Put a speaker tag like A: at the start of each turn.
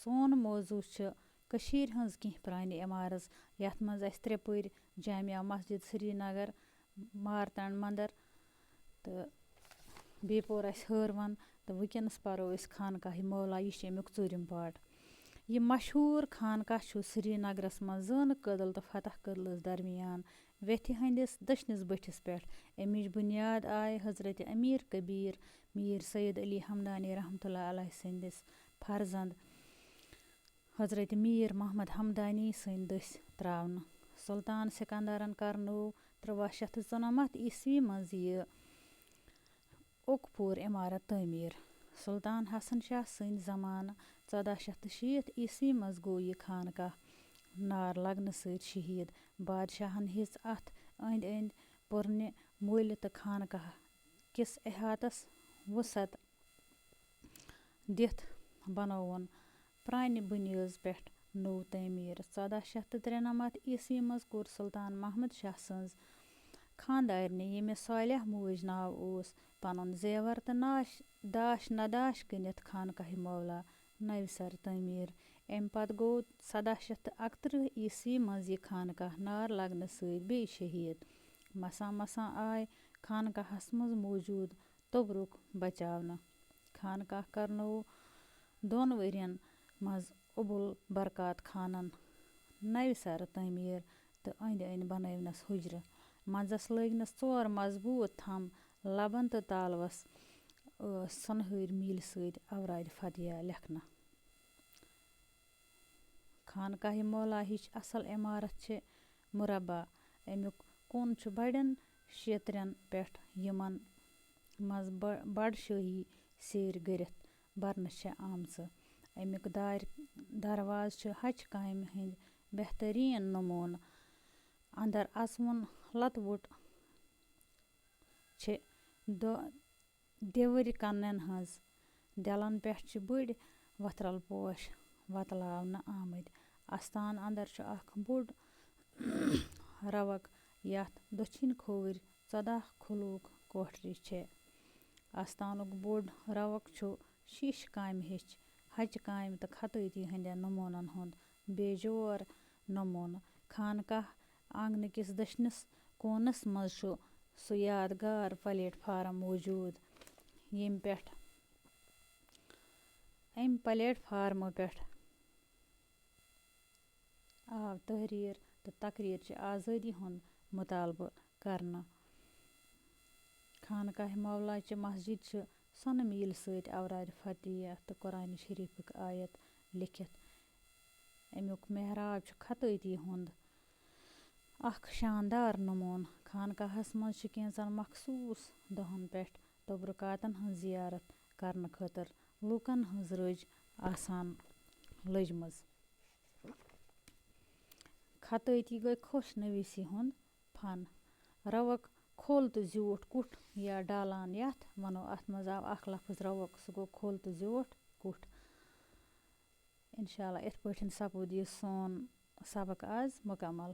A: سون موضوع چھُ کٔشیٖرِ ہٕنٛز کینٛہہ پرٛانہِ عمارژ یَتھ منٛز اَسہِ ترٛےٚ پٔرۍ جامعہ مسجد سرینگر مارتنٛڈ منٛدر تہٕ بیٚیہِ پوٚر اَسہِ ہٲروَن تہٕ وٕنکٮ۪نَس پَرو أسۍ خانقاہِ معلیٰ. یہِ چھُ امیُک ژوٗرِم پاٹ. یہِ مشہوٗر خانقاہ چھُ سرینگرس منٛز زٲنہٕ کٔدٕل تہٕ فتح کٔدلس درمیان ویٚتھِ ہٕنٛدِس دٔچھنِس بٔٹھِس پٮ۪ٹھ. اَمِچ بُنیاد آیہِ حضرت امیر کبیٖر میٖر سید علی ہمدانی رحمتہ اللہ علیہ سٕنٛدِس فرزنٛد حضرت میٖر محمد ہمدانی سٕنٛدۍ دٔسۍ ترٛاونہٕ. سُلطان سِکندرن کرنوو 1394 عیسوی منٛز یہِ اوٚک پوٗر عمارت تعمیٖر. سُلطان حسن شاہ سٕنٛدۍ زمانہٕ 1460 عیسوی منٛز گوٚو یہِ خانقاہ نار لگنہٕ سۭتۍ شہیٖد. بادشاہن ہیٚژ اتھ أنٛدۍ أنٛدۍ پُرنہِ مٔلۍ تہٕ خانقاہ کِس احاطس وُسعت دِتھ بنووُن پرانہِ بُنیٲژ پٮ۪ٹھ نوٚو تعمیٖر. 1493 عیسوی منٛز کوٚر سُلطان محمد شاہ سٕنٛز خاندارنہِ ییٚمِس صالح موج ناو اوس پنُن زیور تہٕ داش نداش کٕنِتھ خانقاہِ معلیٰ نوِ سرٕ تعمیٖر. اَمہِ پتہٕ گوٚو 1731 عیسوی منٛز یہِ خانقاہ نار لگنہٕ سۭتۍ بیٚیہِ شہیٖد. مساں مساں آے خانقاہس منٛز موجوٗد توبرُک بچاونہٕ. خانقاہ کرنوو 2 ؤرین منٛز ابوُل برکات خانن نوِ سرٕ تعمیٖر تہٕ أنٛدۍ أنٛدۍ بنٲونس حُجرٕ. منٛزس لٲگنس 4 مضبوٗط تھم. لبن تہٕ تالوس ٲس سۄنہٕرۍ میٖلہِ سۭتۍ اورادِ فتحیہ لیکھنہٕ. خانقاہِ معلیٰ ہِچ اصل عمارت چھِ مربع. امیُک کُن چھُ بڑٮ۪ن شیترٮ۪ن پٮ۪ٹھ یِمن منٛز بڑٕ شٲہی سیرِ گٔرِتھ برنہٕ چھےٚ آمژٕ. امیُک درواز چھِ ہچہِ کامہِ ہٕنٛدۍ بہتریٖن نموٗنہٕ. اندر اژوُن لتہٕ وُٹ چھِ دِوٕرۍ کنٮ۪ن ہٕنٛز. دٮ۪لن پٮ۪ٹھ چھِ بٔڑۍ وتھرل پوش وتلاونہٕ آمٕتۍ. استان اندر چھُ اکھ بوٚڑ روق یتھ دٔچھِنۍ کھووٕرۍ 14 خلوٗق کوٹھرِ چھےٚ. استانُک بوٚڑ روق چھُ شیٖشہٕ کامہِ ہِچ ہچہِ کامہِ تہٕ خطٲطی ہٕنٛدٮ۪ن نموٗنن ہُنٛد بیجور نموٗنہٕ. خانقاہ آنگنہٕ کِس دٔچھنِس کوٗنس منٛز چھُ سُہ یادگار پلیٹ فارم موجوٗد امہِ پلیٹ فارمہٕ پٮ۪ٹھ آو تحریٖر تہٕ تقریٖرچہِ آزٲدی ہُنٛد مُطالبہٕ کرنہٕ. خانقاہِ معلیٰ چہِ مسجد چھِ سۄنہٕ میٖلہِ سۭتۍ اورادِ فتحیہ تہٕ قرآنِ شریٖفٕکۍ آیت لیکھِتھ. امیُک محراب چھُ خطٲطی ہُنٛد اکھ شاندار نموٗنہٕ. خانقاہس منٛز چھِ کینٛژن مخصوٗص دۄہن پٮ۪ٹھ تبرُکاتن ہٕنٛز زیارت کرنہٕ خٲطرٕ لوٗکن ہٕنٛز رٔج آسان لٔجمٕژ. خطٲطی گٔے خۄش نویٖسی ہُنٛد فن. روق کھوٚل تہٕ زیوٗٹھ کُٹھ یا ڈالان یتھ ونو. اتھ منٛز آو اکھ لفظ روق سُہ گوٚو کھوٚل تہٕ زیوٗٹھ کُٹھ. انشاء اللہ یِتھ پٲٹھۍ سپود یہِ سون سبق آز مکمل.